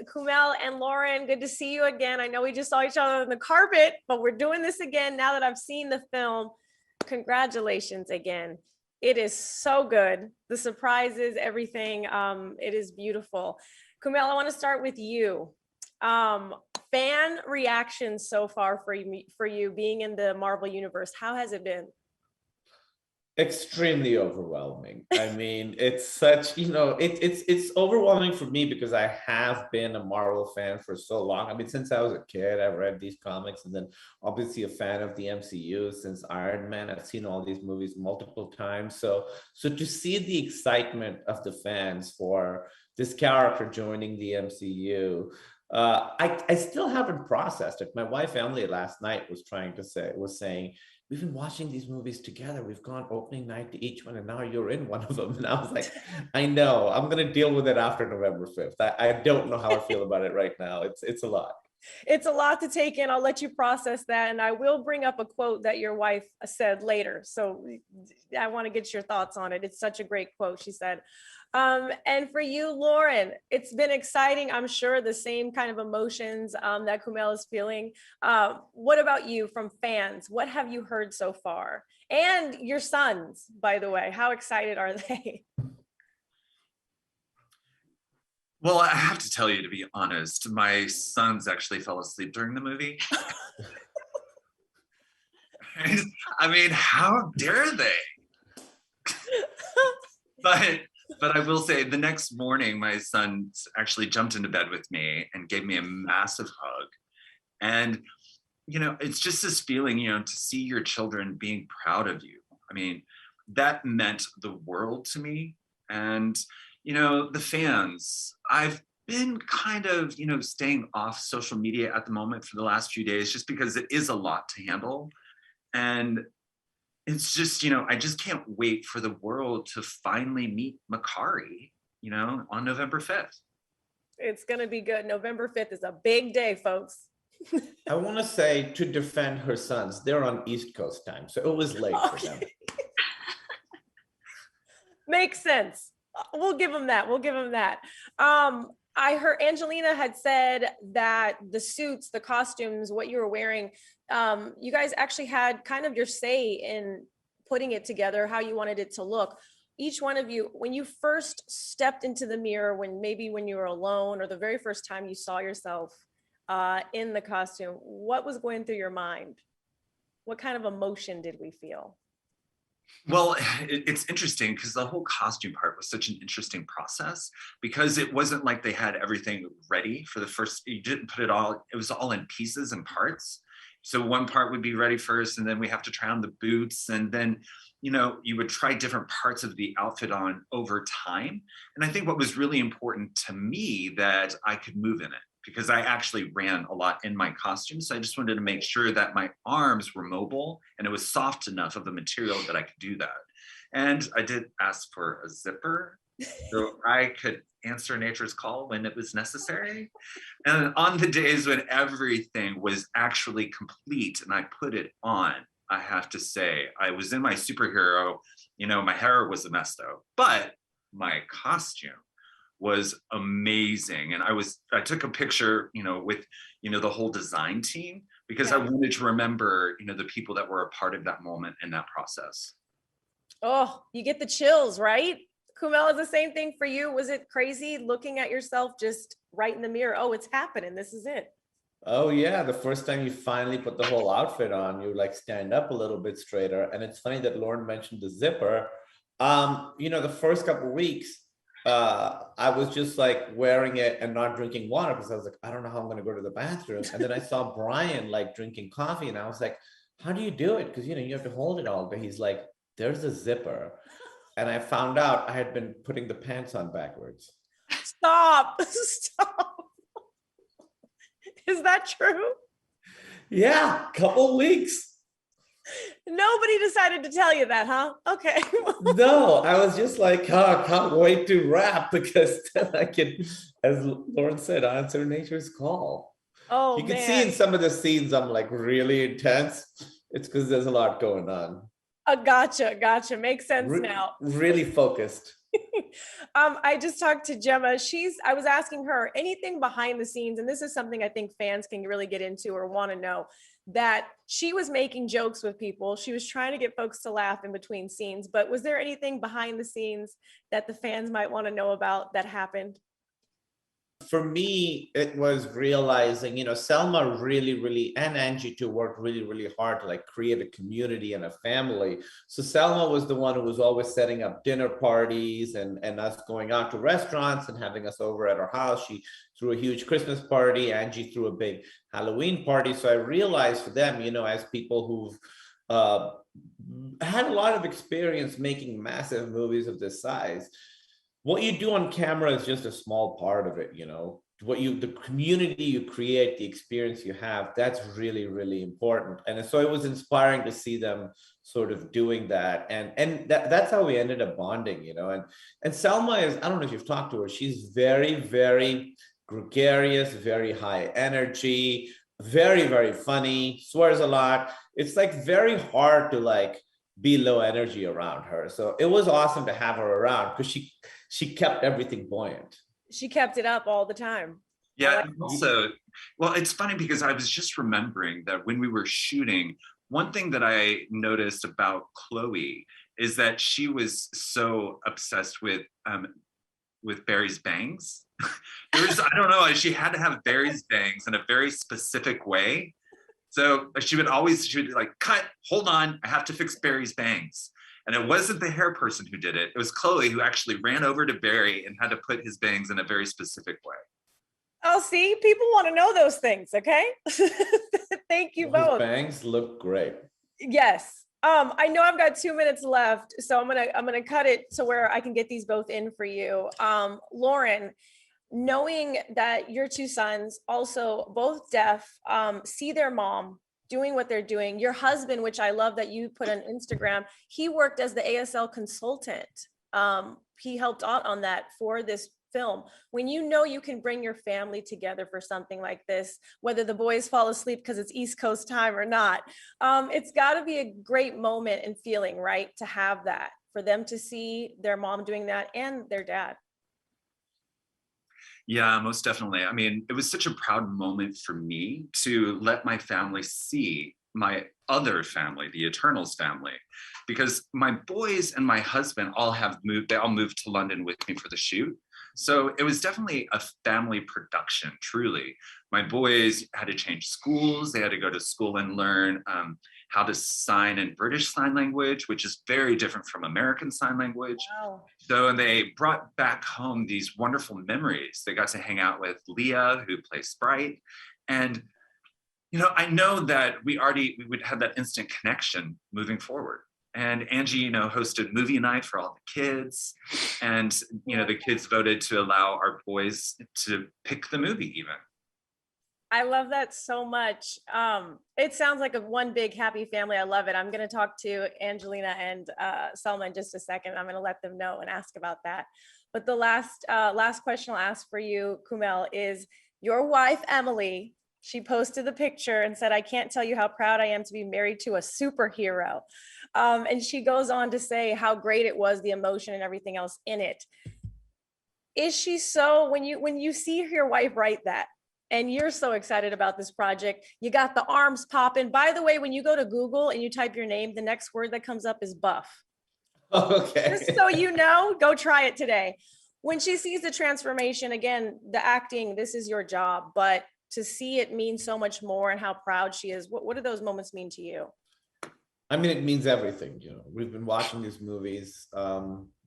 Kumail and Lauren, good to see you again. I know we just saw each other on the carpet, but we're doing this again now that I've seen the film. Congratulations again. It is so good. The surprises, everything. It is beautiful. Kumail, I want to start with you. Fan reactions so far for you being in the Marvel universe. How has it been? Extremely overwhelming. I mean, it's such, it's overwhelming for me because I have been a Marvel fan for so long. I mean, since I was a kid, I've read these comics, and then obviously a fan of the MCU since Iron Man. I've seen all these movies multiple times. So to see the excitement of the fans for this character joining the MCU, I still haven't processed it. My wife Emily last night was saying, we've been watching these movies together. We've gone opening night to each one, and now you're in one of them. And I was like, I know, I'm going to deal with it after November 5th. I don't know how I feel about it right now. It's a lot. It's a lot to take in. I'll let you process that. And I will bring up a quote that your wife said later. So I want to get your thoughts on it. It's such a great quote. She said, and for you, Lauren, it's been exciting. I'm sure the same kind of emotions that Kumail is feeling. What about you from fans? What have you heard so far? And your sons, by the way, how excited are they? Well, I have to tell you, to be honest, my sons actually fell asleep during the movie. I mean, how dare they? But I will say, the next morning, my son actually jumped into bed with me and gave me a massive hug. And, it's just this feeling, to see your children being proud of you. I mean, that meant the world to me. And, the fans, I've been kind of, staying off social media at the moment for the last few days, just because it is a lot to handle. And it's just, I just can't wait for the world to finally meet Makkari, on November 5th. It's going to be good. November 5th is a big day, folks. I want to say, to defend her sons, they're on East Coast time, so it was late for them. Makes sense. We'll give them that. I heard Angelina had said that the suits, the costumes, what you were wearing, you guys actually had kind of your say in putting it together, how you wanted it to look. Each one of you, when you first stepped into the mirror, when you were alone, or the very first time you saw yourself in the costume, what was going through your mind? What kind of emotion did we feel? Well, it's interesting because the whole costume part was such an interesting process, because it wasn't like they had everything ready for the first, you didn't put it all, it was all in pieces and parts. So one part would be ready first, and then we have to try on the boots, and then, you would try different parts of the outfit on over time. And I think what was really important to me, that I could move in it, because I actually ran a lot in my costume. So I just wanted to make sure that my arms were mobile and it was soft enough of the material that I could do that. And I did ask for a zipper so I could answer nature's call when it was necessary. And on the days when everything was actually complete and I put it on, I have to say, I was in my superhero, my hair was a mess though, but my costume was amazing. And I took a picture, with, the whole design team, because I wanted to remember, the people that were a part of that moment and that process. Oh, you get the chills, right? Kumail, is the same thing for you? Was it crazy looking at yourself just right in the mirror? Oh, it's happening. This is it. Oh yeah, the first time you finally put the whole outfit on, you stand up a little bit straighter. And it's funny that Lauren mentioned the zipper. The first couple of weeks, I was just wearing it and not drinking water, because I was like, I don't know how I'm going to go to the bathroom. And then I saw Brian drinking coffee, and I was like, how do you do it? Because, you have to hold it all. But he's like, there's a zipper. And I found out I had been putting the pants on backwards. Stop. Is that true? Yeah, couple weeks. Nobody decided to tell you that, huh? Okay. No, I was just like, I can't wait to wrap, because then I can, as Lauren said, answer nature's call. Oh, you can see in some of the scenes I'm really intense. It's because there's a lot going on. Gotcha. Makes sense now. Really focused. I just talked to Gemma. I was asking her anything behind the scenes, and this is something I think fans can really get into or want to know, that she was making jokes with people. She was trying to get folks to laugh in between scenes, but was there anything behind the scenes that the fans might want to know about that happened? For me, it was realizing, Selma really, and Angie too, worked really hard to like create a community and a family. So Selma was the one who was always setting up dinner parties and us going out to restaurants and having us over at her house. She threw a huge Christmas party. Angie threw a big Halloween party. So I realized for them, as people who've uh, had a lot of experience making massive movies of this size, what you do on camera is just a small part of it. The community you create, the experience you have, that's really important. And so it was inspiring to see them sort of doing that, and that's how we ended up bonding. And Selma is, I don't know if you've talked to her, she's very gregarious, very high energy, very funny, swears a lot. It's like very hard to like be low energy around her. So it was awesome to have her around because she kept everything buoyant. She kept it up all the time. Yeah, and also, well, it's funny because I was just remembering that when we were shooting, one thing that I noticed about Chloe is that she was so obsessed with Barry's bangs. I don't know, she had to have Barry's bangs in a very specific way. So she would like, cut, hold on, I have to fix Barry's bangs. And it wasn't the hair person who did it. It was Chloe who actually ran over to Barry and had to put his bangs in a very specific way. Oh, see, people want to know those things. Okay. Thank you both. His bangs look great. Yes. I know I've got 2 minutes left, so I'm gonna cut it to where I can get these both in for you. Lauren, knowing that your two sons, also both deaf, see their mom doing what they're doing. Your husband, which I love that you put on Instagram, he worked as the ASL consultant. He helped out on that for this film. When you know you can bring your family together for something like this, whether the boys fall asleep because it's East Coast time or not, it's got to be a great moment and feeling, right? To have that, for them to see their mom doing that and their dad. Yeah, most definitely. I mean, it was such a proud moment for me to let my family see my other family, the Eternals family, because my boys and my husband they all moved to London with me for the shoot. So it was definitely a family production, truly. My boys had to change schools. They had to go to school and learn how to sign in British Sign Language, which is very different from American Sign Language. Wow. So, and they brought back home these wonderful memories. They got to hang out with Leah, who plays Sprite. And, I know that we would have that instant connection moving forward. And Angie, hosted movie night for all the kids. And, the kids voted to allow our boys to pick the movie even. I love that so much. It sounds like one big happy family. I love it. I'm going to talk to Angelina and Selma in just a second. I'm going to let them know and ask about that. But the last question I'll ask for you, Kumail, is your wife, Emily. She posted the picture and said, "I can't tell you how proud I am to be married to a superhero." And she goes on to say how great it was, the emotion and everything else in it. Is she so, when you see your wife write that, and you're so excited about this project, you got the arms popping. By the way, when you go to Google and you type your name, the next word that comes up is buff. Okay. Just so go try it today. When she sees the transformation, again, the acting, this is your job, but to see it mean so much more and how proud she is. What do those moments mean to you? I mean, it means everything. We've been watching these movies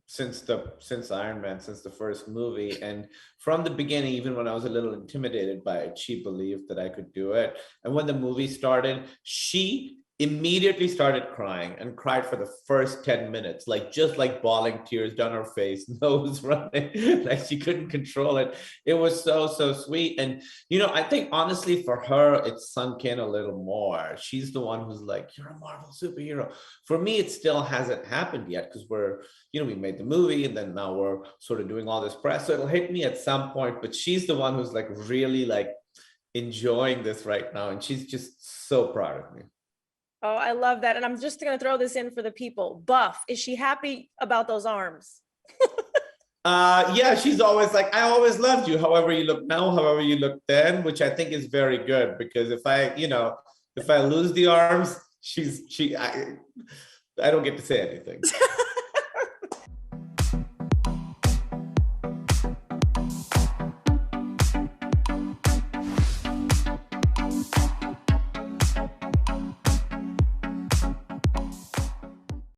since Iron Man, since the first movie, and from the beginning, even when I was a little intimidated by it, she believed that I could do it. And when the movie started, she immediately started crying and cried for the first 10 minutes, just like bawling tears down her face, nose running, like she couldn't control it. It was so sweet. And I think honestly for her, it sunk in a little more. She's the one who's like, "You're a Marvel superhero." For me, it still hasn't happened yet because we made the movie and then now we're sort of doing all this press, so it'll hit me at some point. But she's the one who's really enjoying this right now, and she's just so proud of me. Oh, I love that. And I'm just going to throw this in for the people. Buff, is she happy about those arms? Yeah, she's always like, I always loved you, however you look now, however you look then, which I think is very good because if I lose the arms, I don't get to say anything.